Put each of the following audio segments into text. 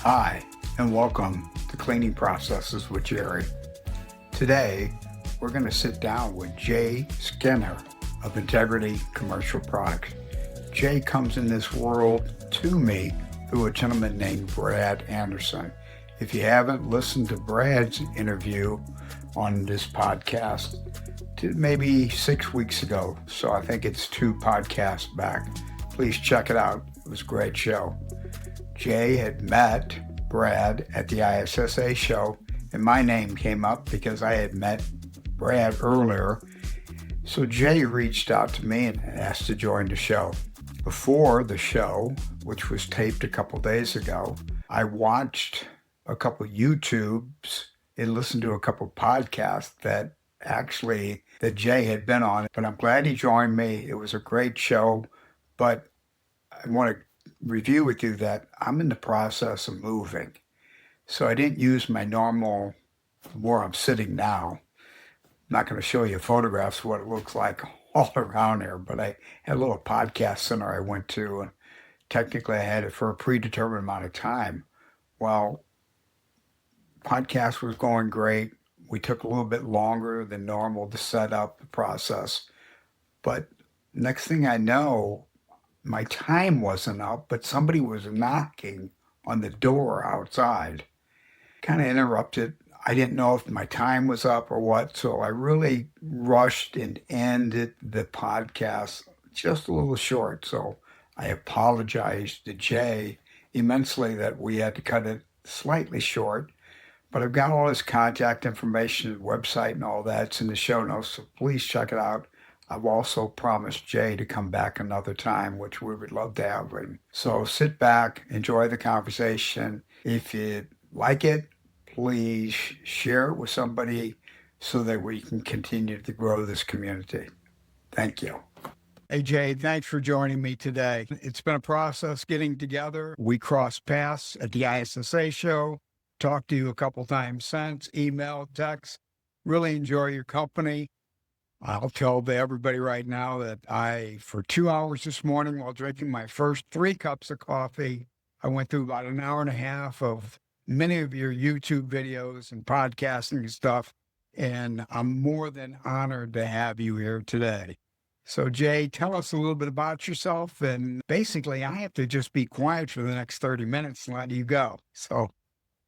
Hi, and welcome to Cleaning Processes with Jerry. Today, we're going to sit down with Jay Skinner of Integrity Commercial Products. Jay comes in this world to me through a gentleman named Brad Anderson. If you haven't listened to Brad's interview on this podcast, maybe 6 weeks ago, so I think it's 2 podcasts back, please check it out. It was a great show. Jay had met Brad at the ISSA show, and my name came up because I had met Brad earlier. So Jay reached out to me and asked to join the show. Before the show, which was taped a couple days ago, I watched a couple YouTubes and listened to a couple podcasts that Jay had been on. But I'm glad he joined me. It was a great show. But I want to review with you that I'm in the process of moving. So I didn't use my normal where I'm sitting now. I'm not going to show you photographs of what it looks like all around there, but I had a little podcast center I went to, and technically I had it for a predetermined amount of time. Well, podcast was going great. We took a little bit longer than normal to set up the process. But next thing I know, my time wasn't up, but somebody was knocking on the door outside. Kind of interrupted. I didn't know if my time was up or what, so I really rushed and ended the podcast just a little short. So I apologized to Jay immensely that we had to cut it slightly short. But I've got all his contact information, website, and all that. It's in the show notes, so please check it out. I've also promised Jay to come back another time, which we would love to have him. So sit back, enjoy the conversation. If you like it, please share it with somebody so that we can continue to grow this community. Thank you. Hey, Jay, thanks for joining me today. It's been a process getting together. We crossed paths at the ISSA show, talked to you a couple times since, email, text. Really enjoy your company. I'll tell everybody right now that for 2 hours this morning while drinking my first 3 cups of coffee, I went through about an hour and a half of many of your YouTube videos and podcasting and stuff, and I'm more than honored to have you here today. So Jay, tell us a little bit about yourself, and basically I have to just be quiet for the next 30 minutes and let you go. So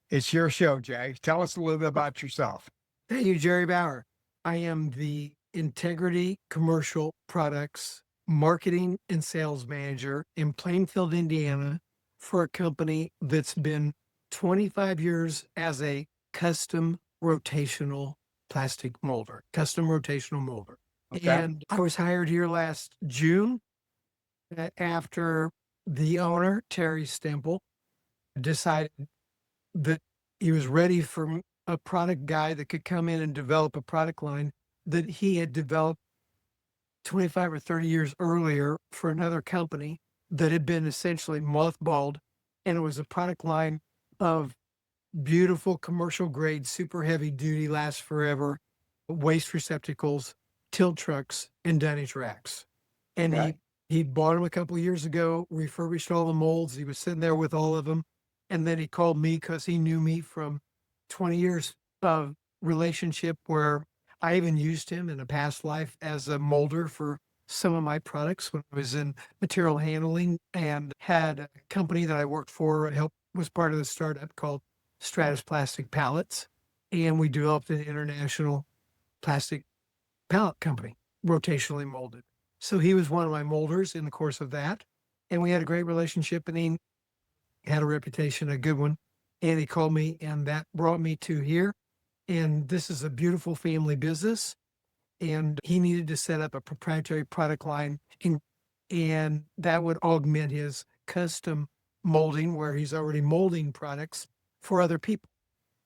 it's your show, Jay. Tell us a little bit about yourself. Thank you, Jerry Bauer. I am the Integrity Commercial Products Marketing and Sales Manager in Plainfield, Indiana, for a company that's been 25 years as a custom rotational plastic molder, Okay. And I was hired here last June after the owner, Terry Stemple, decided that he was ready for a product guy that could come in and develop a product line that he had developed 25 or 30 years earlier for another company that had been essentially mothballed. And it was a product line of beautiful commercial grade, super heavy duty, lasts forever, waste receptacles, tilt trucks, and dunnage racks. And Right. he bought them a couple of years ago, refurbished all the molds. He was sitting there with all of them. And then he called me because he knew me from 20 years of relationship where I even used him in a past life as a molder for some of my products when I was in material handling, and had a company that I worked for, was part of the startup called Stratus Plastic Pallets. And we developed an international plastic pallet company, rotationally molded. So he was one of my molders in the course of that. And we had a great relationship, and he had a reputation, a good one. And he called me, and that brought me to here. And this is a beautiful family business. And he needed to set up a proprietary product line, and that would augment his custom molding, where he's already molding products for other people.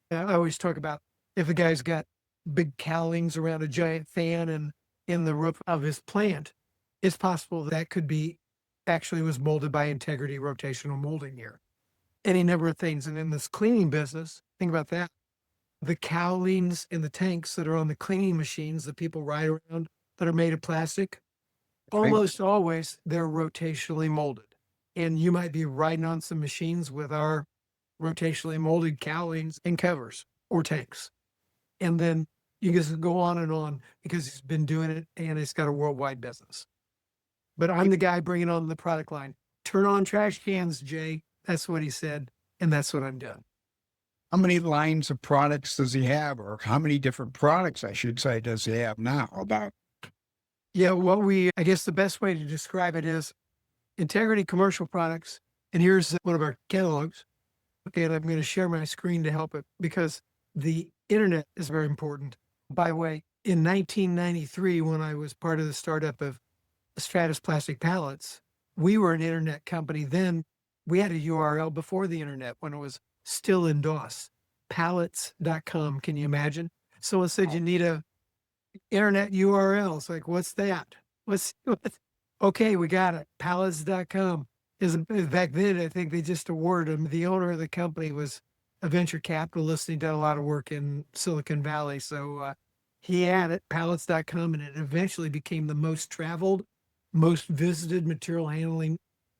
I always talk about if a guy's got big cowlings around a giant fan and in the roof of his plant, it's possible that could be actually was molded by Integrity Rotational Molding here. Any number of things. And in this cleaning business, think about that. The cowlings and the tanks that are on the cleaning machines that people ride around that are made of plastic, almost always they're rotationally molded. And you might be riding on some machines with our rotationally molded cowlings and covers or tanks. And then you can just go on and on because he's been doing it and it's got a worldwide business. But I'm the guy bringing on the product line. Turn on trash cans, Jay. That's what he said. And that's what I'm doing. How many lines of products does he have, or how many different products, I should say, does he have now? About Yeah, I guess the best way to describe it is Integrity Commercial Products. And here's one of our catalogs. Okay, and I'm going to share my screen to help it because the internet is very important. By the way, in 1993, when I was part of the startup of Stratus Plastic Pallets, we were an internet company. Then we had a URL before the internet when it was still in DOS, pallets.com. Can you imagine? Someone said you need a internet URL. It's like, what's that? What? Okay, we got it. Pallets.com. Back then, I think they just awarded him. The owner of the company was a venture capitalist. He did a lot of work in Silicon Valley. So he had it, pallets.com, and it eventually became the most traveled, most visited material handling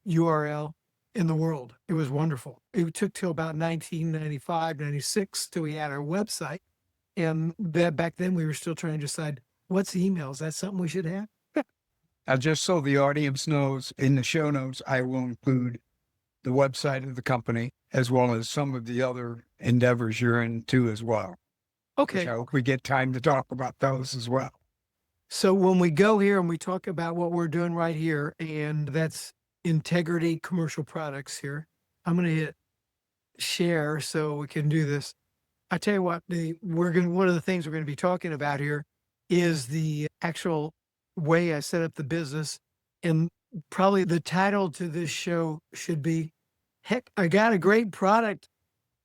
URL in the world. It was wonderful. It took till about 1995, 96 till we had our website. And back then we were still trying to decide what's email. Is that something we should have? just so the audience knows, in the show notes, I will include the website of the company as well as some of the other endeavors you're into as well. Okay. Which I hope we get time to talk about those as well. So when we go here and we talk about what we're doing right here, and that's Integrity Commercial Products here, I'm going to hit share so we can do this. I tell you what, one of the things we're going to be talking about here is the actual way I set up the business. And probably the title to this show should be, heck, I got a great product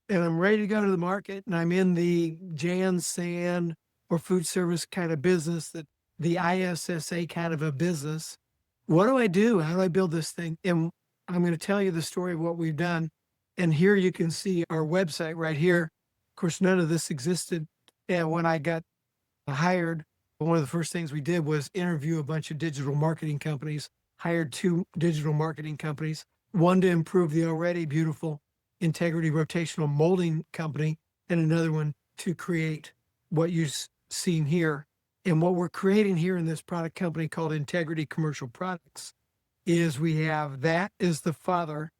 and I'm ready to go to the market and I'm in the Jan San or food service kind of business, that the ISSA kind of a business. What do I do? How do I build this thing? And I'm going to tell you the story of what we've done. And here you can see our website right here. Of course, none of this existed. And when I got hired, one of the first things we did was interview a bunch of digital marketing companies, hired 2 digital marketing companies, one to improve the already beautiful Integrity Rotational Molding Company, and another one to create what you've seen here. And what we're creating here in this product company called Integrity Commercial Products is we have that is the father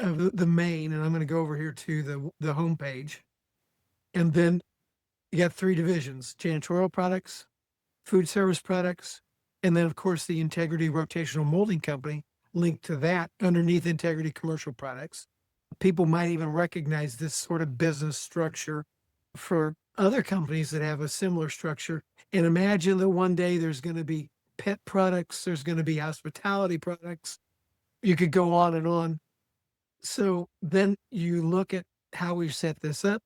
of the main, and I'm going to go over here to the homepage. And then you got 3 divisions: janitorial products, food service products, and then of course the Integrity Rotational Molding Company linked to that underneath Integrity Commercial Products. People might even recognize this sort of business structure for other companies that have a similar structure. And imagine that one day there's going to be pet products, there's going to be hospitality products. You could go on and on. So then you look at how we've set this up.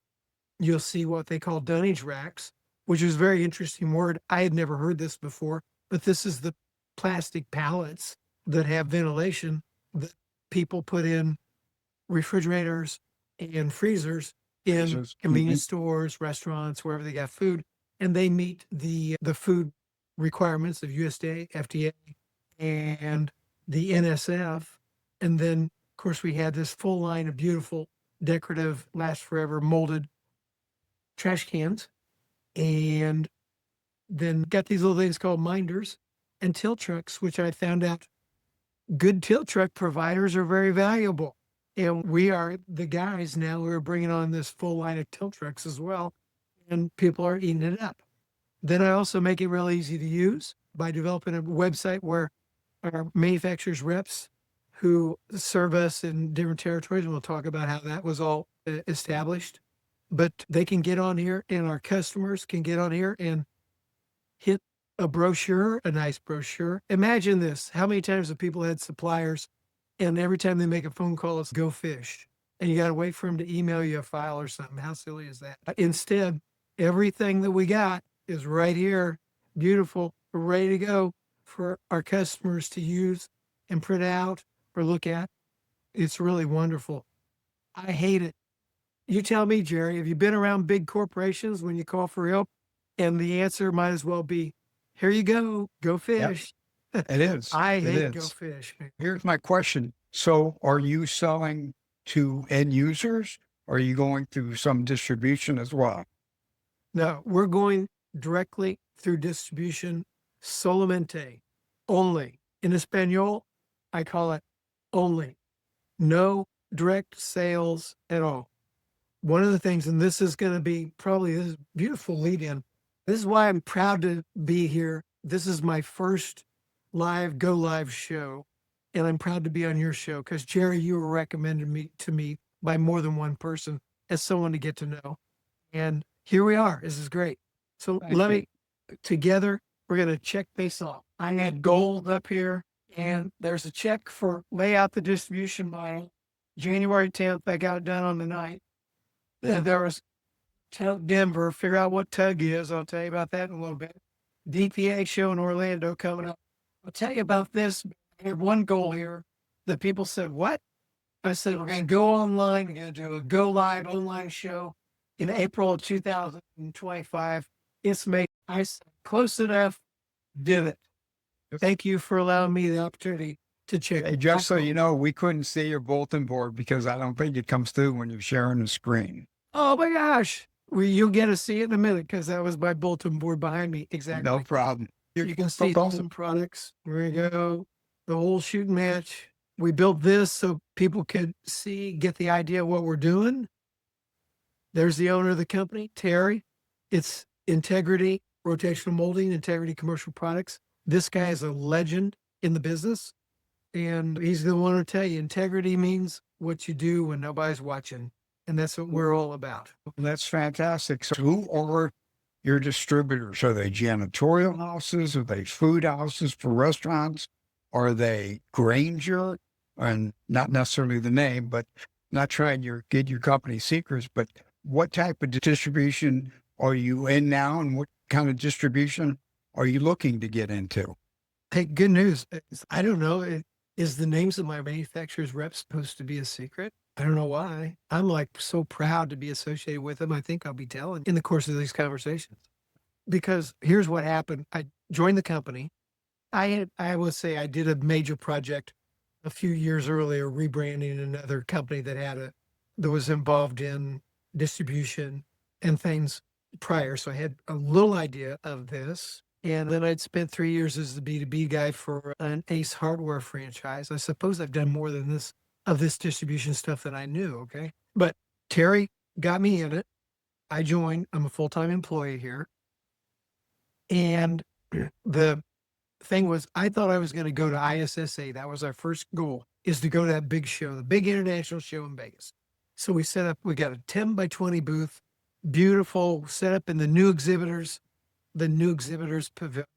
You'll see what they call dunnage racks, which is a very interesting word. I had never heard this before, but this is the plastic pallets that have ventilation that people put in refrigerators and freezers in convenience stores, restaurants, wherever they got food, and they meet the food requirements of USDA, FDA, and the NSF. And then, of course, we had this full line of beautiful, decorative, last forever molded trash cans, and then got these little things called minders and tilt trucks, which I found out good tilt truck providers are very valuable. And we are the guys now who are bringing on this full line of tilt trucks as well, and people are eating it up. Then I also make it real easy to use by developing a website where our manufacturers reps who serve us in different territories, and we'll talk about how that was all established. But they can get on here, and our customers can get on here and hit a brochure, a nice brochure. Imagine this. How many times have people had suppliers and every time they make a phone call, it's go fish, and you got to wait for them to email you a file or something? How silly is that? Instead, everything that we got is right here, beautiful, ready to go for our customers to use and print out or look at. It's really wonderful. I hate it. You tell me, Jerry, have you been around big corporations when you call for help? And the answer might as well be, here you go fish. Yep, it is. I hate go fish. Here's my question. So are you selling to end users? Or are you going through some distribution as well? No, we're going directly through distribution, solamente, only. In Espanol, I call it only. No direct sales at all. One of the things, and this is going to be probably this beautiful lead in. This is why I'm proud to be here. This is my first go live show. And I'm proud to be on your show because Jerry, you were recommended to me by more than one person as someone to get to know. And here we are. This is great. So Thank you. together, we're going to check this off. I had gold up here and there's a check for lay out the distribution model. January 10th, I got it done on the 9th. Then there was Denver, figure out what tug is. I'll tell you about that in a little bit. DPA show in Orlando coming up. I'll tell you about this. I have one goal here that people said, what? I said, we're going to go online. We're going to do a go live online show in April of 2025. It's May. I said, close enough. Did it. Thank you for allowing me the opportunity to check. Hey, just so you know, we couldn't see your bulletin board because I don't think it comes through when you're sharing the screen. Oh my gosh. You'll get to see it in a minute because that was my bulletin board behind me. Exactly. No problem. You can see some products. Here we go. The whole shooting match. We built this so people could get the idea of what we're doing. There's the owner of the company, Terry. It's Integrity Rotational Molding, Integrity Commercial Products. This guy is a legend in the business. And he's the one to tell you integrity means what you do when nobody's watching. And that's what we're all about. That's fantastic. So who are your distributors? Are they janitorial houses? Are they food houses for restaurants? Are they Granger? And not necessarily the name, but not trying to get your company secrets, but what type of distribution are you in now? And what kind of distribution are you looking to get into? Hey, good news. I don't know. Is the names of my manufacturer's reps supposed to be a secret? I don't know why. I'm like so proud to be associated with them. I think I'll be telling in the course of these conversations. Because here's what happened. I joined the company. I will say I did a major project a few years earlier, rebranding another company that was involved in distribution and things prior. So I had a little idea of this. And then I'd spent 3 years as the B2B guy for an Ace Hardware franchise. I suppose I've done more than this of this distribution stuff that I knew. Okay. But Terry got me in it. I joined. I'm a full-time employee here. And the thing was, I thought I was going to go to ISSA. That was our first goal, is to go to that big show, the big international show in Vegas. So we got a 10 by 20 booth, beautiful, set up in the new exhibitors. The new exhibitors pavilion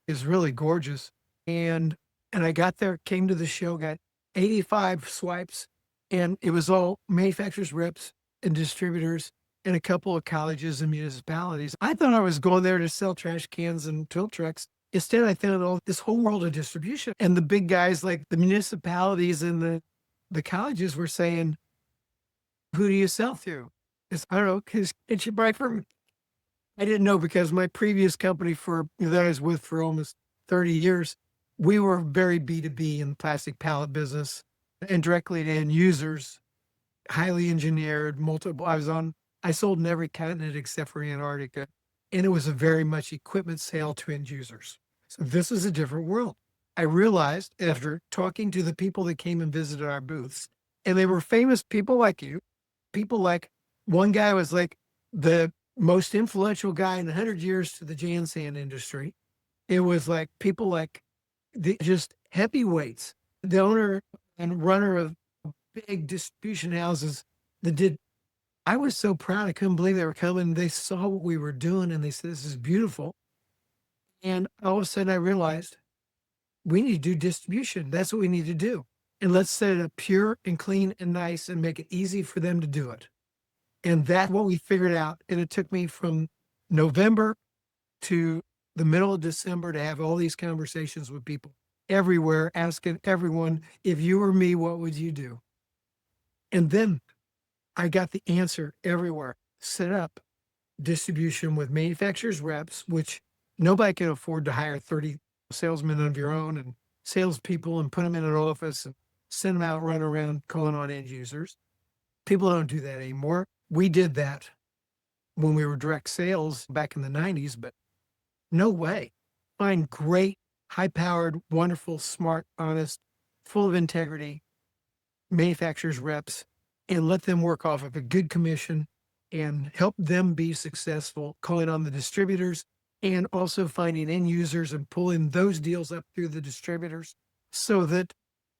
is really gorgeous. And I got there, came to the show, got 85 swipes, and it was all manufacturers, reps, and distributors, and a couple of colleges and municipalities. I thought I was going there to sell trash cans and tilt trucks. Instead, I found this whole world of distribution. And the big guys like the municipalities and the colleges were saying, who do you sell through? I don't know, because it's your buy from. I didn't know because my previous company that I was with for almost 30 years, we were very B2B in the plastic pallet business and directly to end users, highly engineered, multiple. I sold in every continent except for Antarctica. And it was a very much equipment sale to end users. So this is a different world. I realized after talking to the people that came and visited our booths, and they were famous people like you, people like one guy was like the most influential guy in 100 years to the Jan sand industry. It was like people like just heavyweights, the owner and runner of big distribution houses that did. I was so proud. I couldn't believe they were coming. They saw what we were doing and they said, this is beautiful. And all of a sudden I realized we need to do distribution. That's what we need to do. And let's set it up pure and clean and nice and make it easy for them to do it. And that's what we figured out. And it took me from November to the middle of December to have all these conversations with people everywhere, asking everyone, if you were me, what would you do? And then I got the answer everywhere. Set up distribution with manufacturers reps, which nobody can afford to hire 30 salesmen of your own and salespeople and put them in an office and send them out, run around calling on end users. People don't do that anymore. We did that when we were direct sales back in the 90s, but no way. Find great, high powered, wonderful, smart, honest, full of integrity manufacturers reps and let them work off of a good commission and help them be successful, calling on the distributors and also finding end users and pulling those deals up through the distributors so that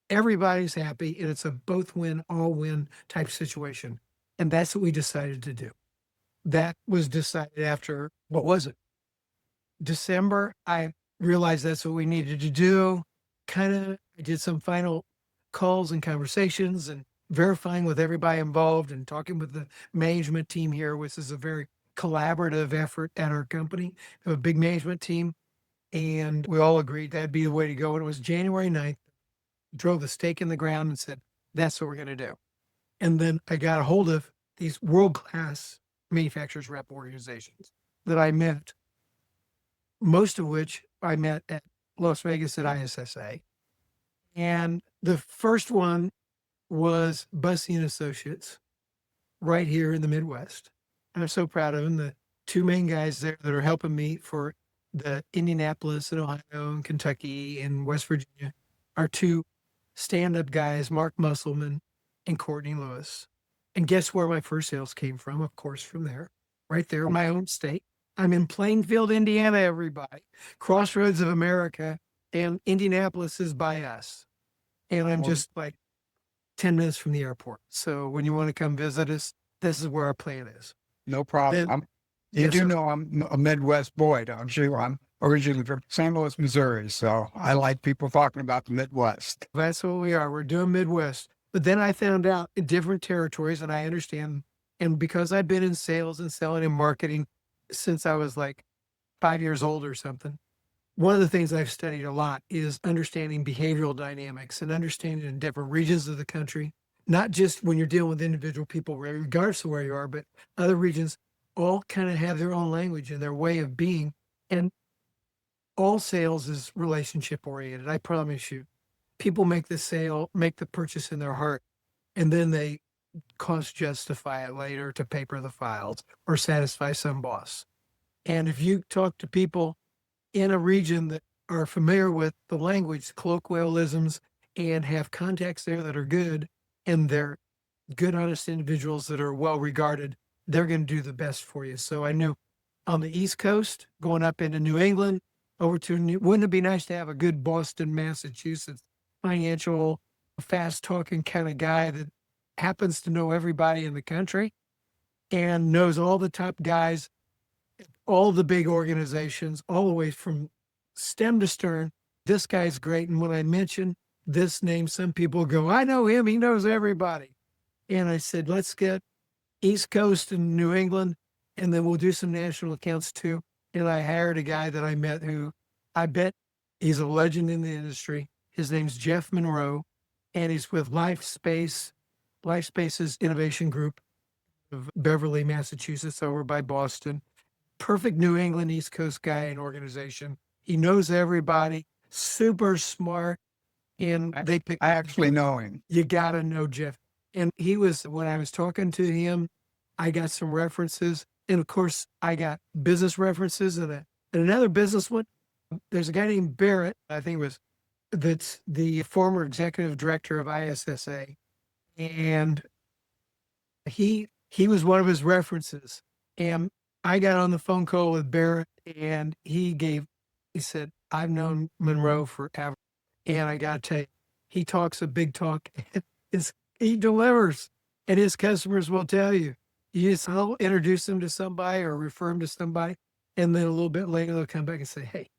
everybody's happy and it's a both win, all win type situation. And that's what we decided to do. That was decided after, what was it? December. I realized that's what we needed to do. I did some final calls and conversations and verifying with everybody involved and talking with the management team here, which is a very collaborative effort at our company. We have a big management team, and we all agreed that'd be the way to go. And it was January 9th, drove the stake in the ground and said, that's what we're going to do. And then I got a hold of these world-class manufacturers rep organizations that I met, most of which I met at Las Vegas at ISSA. And the first one was Bussey and Associates right here in the Midwest. I'm so proud of them. The two main guys there that are helping me for the Indianapolis and Ohio and Kentucky and West Virginia are two stand-up guys, Mark Musselman and Courtney Lewis. And guess where my first sales came from? Of course, from there, right there in my own state. I'm in Plainfield, Indiana, everybody. Crossroads of America, and Indianapolis is by us. And I'm just like 10 minutes from the airport. So when you want to come visit us, this is where our plan is. No problem. Then, You yes, do sir. know I'm a Midwest boy, don't you? I'm originally from St. Louis, Missouri, so I like people talking about the Midwest. That's what we are. We're doing Midwest. But then I found out in different territories, and I understand. And because I've been in sales and selling and marketing since I was like 5 years old or something, one of the things I've studied a lot is understanding behavioral dynamics and understanding in different regions of the country, not just when you're dealing with individual people, regardless of where you are, but other regions all kind of have their own language and their way of being. And all sales is relationship oriented. I promise you, people make the sale, make the purchase in their heart, and then they cost justify it later to paper the files or satisfy some boss. And if you talk to people in a region that are familiar with the language, colloquialisms, and have contacts there that are good, and they're good, honest individuals that are well regarded, they're going to do the best for you. So I knew on the East Coast, going up into New England, over to wouldn't it be nice to have a good Boston, Massachusetts, financial, fast talking kind of guy that happens to know everybody in the country and knows all the top guys, all the big organizations, all the way from stem to stern. This guy's great. And when I mention this name, some people go, I know him. He knows everybody. And I said, let's get East Coast and New England, and then we'll do some national accounts too. And I hired a guy that I met who I bet he's a legend in the industry. His name's Jeff Monroe, and he's with Life Spaces Innovation Group of Beverly, Massachusetts, over by Boston. Perfect New England East Coast guy and organization. He knows everybody, super smart, and they pick. I actually know him. You gotta know Jeff. And he was, when I was talking to him, I got some references. And of course, I got business references and another business one. There's a guy named Barrett, I think that's the former executive director of ISSA. And he was one of his references. And I got on the phone call with Barrett and he said, I've known Monroe forever. And I got to tell you, he talks a big talk. He delivers, and his customers will tell you. You just introduce them to somebody or refer them to somebody, and then a little bit later they'll come back and say, hey,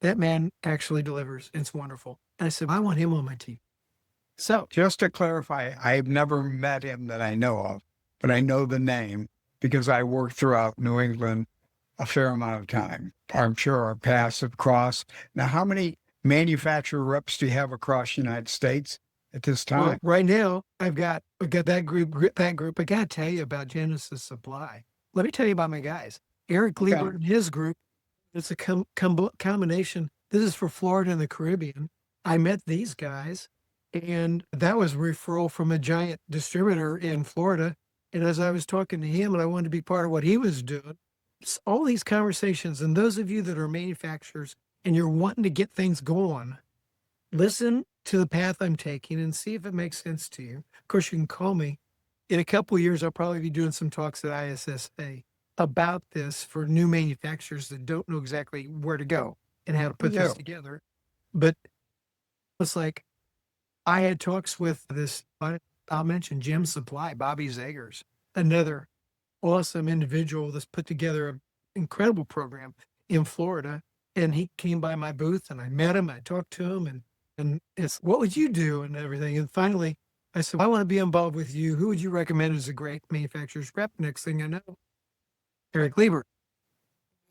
that man actually delivers. It's wonderful. And I said, I want him on my team. So Just to clarify, I've never met him that I know of, but I know the name because I worked throughout New England a fair amount of time. I'm sure our paths have crossed. Now, how many manufacturer reps do you have across the United States at this time? well, right now, I've got that group. I got to tell you about Genesis Supply. Let me tell you about my guys. Eric Okay. Liebert and his group. It's a combination. This is for Florida and the Caribbean. I met these guys, And that was a referral from a giant distributor in Florida. And as I was talking to him and I wanted to be part of what he was doing, all these conversations, and those of you that are manufacturers and you're wanting to get things going, listen to the path I'm taking and see if it makes sense to you. Of course, you can call me. In a couple of years, I'll probably be doing some talks at ISSA about this for new manufacturers that don't know exactly where to go and how to put this together. But it's like I had talks with this, I'll mention Jim Supply, Bobby Zagers, another awesome individual that's put together an incredible program in Florida. And he came by my booth and I met him. I talked to him and it's, what would you do and everything? And finally, I said, I want to be involved with you. Who would you recommend as a great manufacturer's rep? Next thing I know, Eric Lieber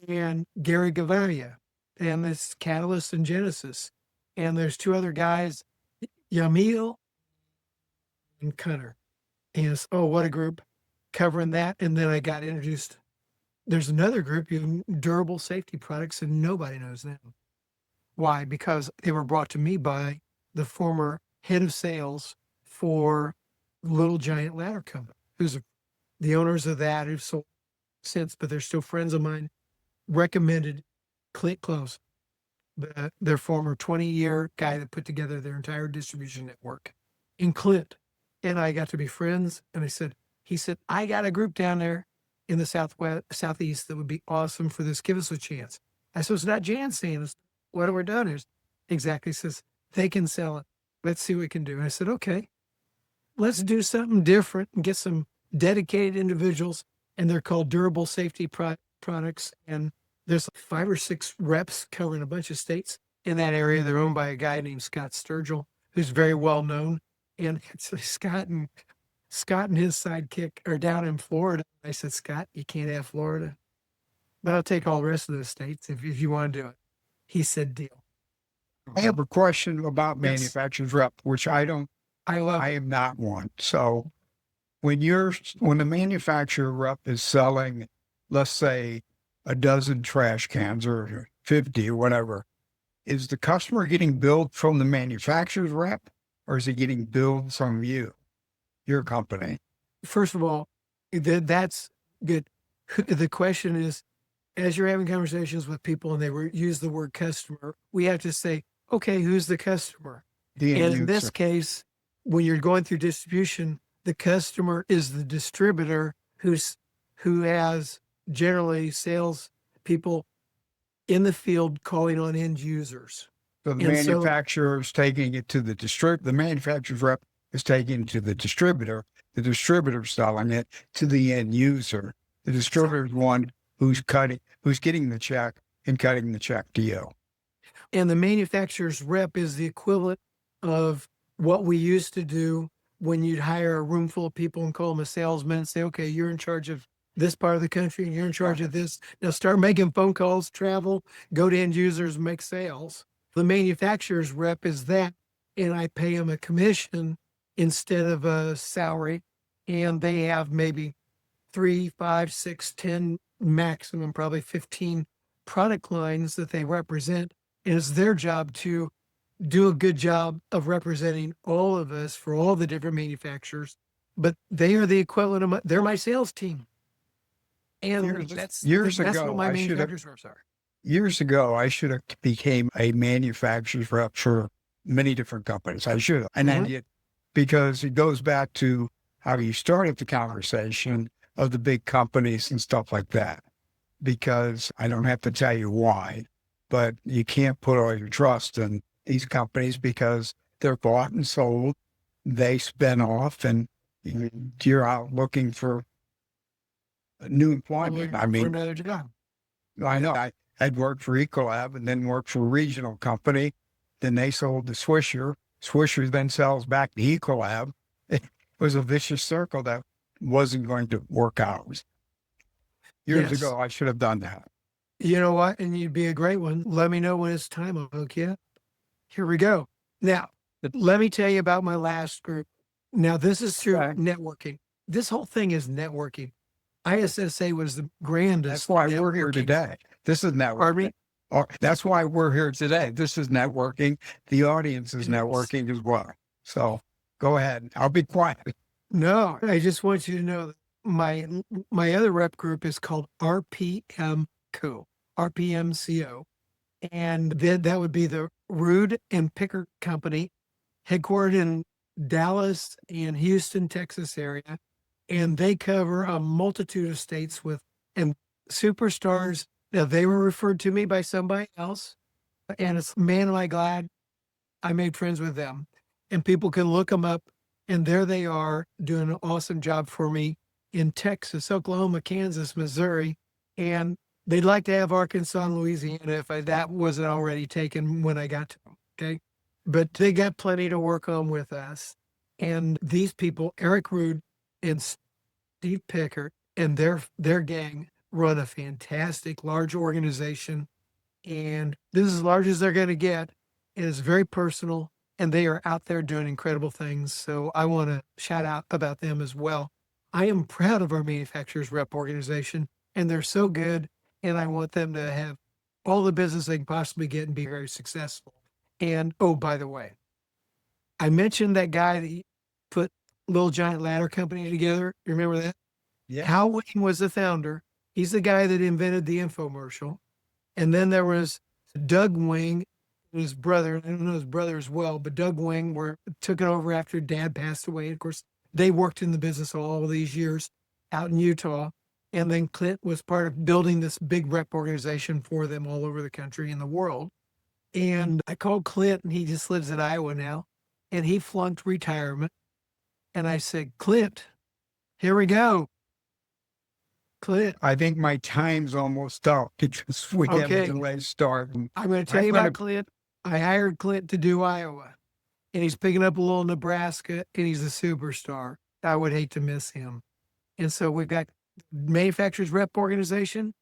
and Gary Gavalia and this Catalyst and Genesis. And there's two other guys, Yamil and Cutter. And it's, oh, what a group covering that. And then I got introduced. There's another group, durable safety products, and nobody knows them. Why? Because they were brought to me by the former head of sales for Little Giant Ladder Company, who's the owners of that, who've sold since, but they're still friends of mine, recommended Clint Close, their former 20-year guy that put together their entire distribution network in Clint. And I got to be friends. And he said, I got a group down there in the southeast that would be awesome for this. Give us a chance. I said, it's not Jan saying this. What we're done is exactly. He says, they can sell it. Let's see what we can do. And I said, okay, let's do something different and get some dedicated individuals. And they're called durable safety products. And there's 5 or 6 reps covering a bunch of states in that area. They're owned by a guy named Scott Sturgill, who's very well known. And so Scott and his sidekick are down in Florida. I said, Scott, you can't have Florida, but I'll take all the rest of the states if you want to do it. He said, deal. I have a question about manufacturer's rep, which I am not one. So when the manufacturer rep is selling, let's say, a dozen trash cans or 50 or whatever, is the customer getting billed from the manufacturer's rep, or is he getting billed from you, your company? First of all, that's good. The question is, as you're having conversations with people and they use the word customer, we have to say, okay, who's the customer? And in this case, when you're going through distribution, the customer is the distributor who has generally sales people in the field calling on end users. So the manufacturer is taking it to the manufacturer's rep is taking it to the distributor selling it to the end user. The distributor is one who's getting the check and cutting the check to you. And the manufacturer's rep is the equivalent of what we used to do when you'd hire a room full of people and call them a salesman and say, okay, you're in charge of this part of the country and you're in charge of this. Now start making phone calls, travel, go to end users, make sales. The manufacturer's rep is that, and I pay them a commission instead of a salary. And they have maybe 3, 5, 6, 10, maximum, probably 15 product lines that they represent. And it's their job to do a good job of representing all of us for all the different manufacturers. But they are the equivalent of they're my sales team. And that's what my manufacturers reps are. Years ago, I should have became a manufacturer's rep for many different companies. I should have. And I did, because it goes back to how you started the conversation of the big companies and stuff like that. Because I don't have to tell you why, but you can't put all your trust in these companies because they're bought and sold. They spin off and you're out looking for new employment. I mean, for another job. I know. I'd worked for Ecolab and then worked for a regional company. Then they sold to Swisher. Swisher then sells back to Ecolab. It was a vicious circle that wasn't going to work out. Years ago, I should have done that. You know what? And you'd be a great one. Let me know when it's time. I'll hook you up. Here we go. Now, let me tell you about my last group. Now, this is through networking. This whole thing is networking. ISSA was the grandest. That's why we're here today. This is networking. Pardon me? That's why we're here today. This is networking. The audience is networking as well. So go ahead. I'll be quiet. No, I just want you to know that my other rep group is called RPMCO, RPMCO, and then that would be the Rude and Picker Company, headquartered in Dallas and Houston, Texas area, and they cover a multitude of states with and superstars. Now they were referred to me by somebody else, and it's man am I glad I made friends with them. And people can look them up, and there they are doing an awesome job for me in Texas, Oklahoma, Kansas, Missouri, and they'd like to have Arkansas and Louisiana if that wasn't already taken when I got to them. Okay. But they got plenty to work on with us. And these people, Eric Rude and Steve Pickert and their gang run a fantastic large organization. And this is as large as they're going to get. It is very personal, and they are out there doing incredible things. So I want to shout out about them as well. I am proud of our manufacturers rep organization, and they're so good. And I want them to have all the business they can possibly get and be very successful. And oh, by the way, I mentioned that guy that put Little Giant Ladder Company together. You remember that? Yeah. Hal Wayne was the founder. He's the guy that invented the infomercial. And then there was Doug Wing, his brother. I don't know his brother as well, but Doug Wing took it over after Dad passed away. Of course, they worked in the business all these years out in Utah. And then Clint was part of building this big rep organization for them all over the country and the world. And I called Clint, and he just lives in Iowa now, and he flunked retirement. And I said, Clint, here we go. Clint. I think my time's almost up because we have a delayed start. I'm going to tell you about Clint. I hired Clint to do Iowa, and he's picking up a little Nebraska, and he's a superstar. I would hate to miss him. And so we've got manufacturers rep organization,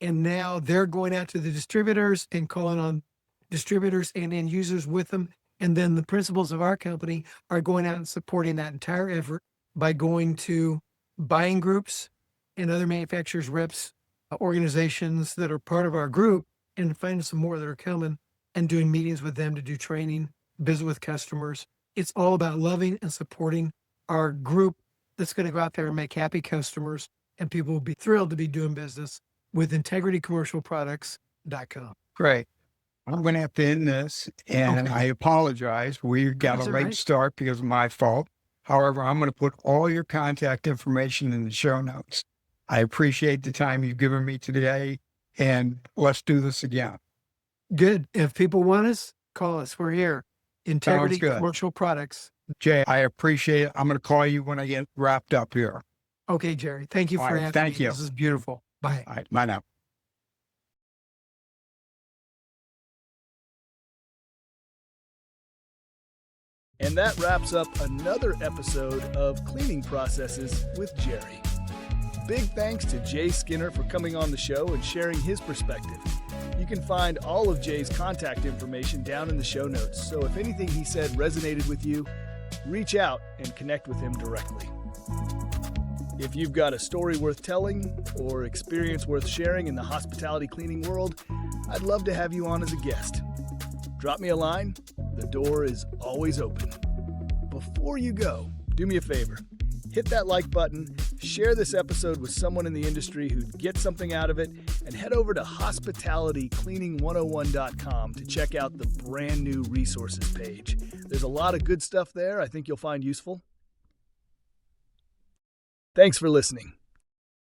and now they're going out to the distributors and calling on distributors and end users with them. And then the principals of our company are going out and supporting that entire effort by going to buying groups and other manufacturers reps organizations that are part of our group, and finding some more that are coming and doing meetings with them to do training, visit with customers. It's all about loving and supporting our group that's going to go out there and make happy customers, and people will be thrilled to be doing business with integritycommercialproducts.com. Great. I'm going to have to end this, and I apologize. We got a late start because of my fault. However, I'm going to put all your contact information in the show notes. I appreciate the time you've given me today, and let's do this again. Good. If people want us, call us. We're here. Integrity Commercial Products. Jay, I appreciate it. I'm going to call you when I get wrapped up here. Okay, Jerry. Thank you for having me. Thank you. This is beautiful. Bye. All right. Bye now. And that wraps up another episode of Cleaning Processes with Jerry. Big thanks to Jay Skinner for coming on the show and sharing his perspective. You can find all of Jay's contact information down in the show notes, so if anything he said resonated with you, reach out and connect with him directly. If you've got a story worth telling or experience worth sharing in the hospitality cleaning world, I'd love to have you on as a guest. Drop me a line. The door is always open. Before you go, do me a favor. Hit that like button, share this episode with someone in the industry who'd get something out of it, and head over to hospitalitycleaning101.com to check out the brand new resources page. There's a lot of good stuff there I think you'll find useful. Thanks for listening.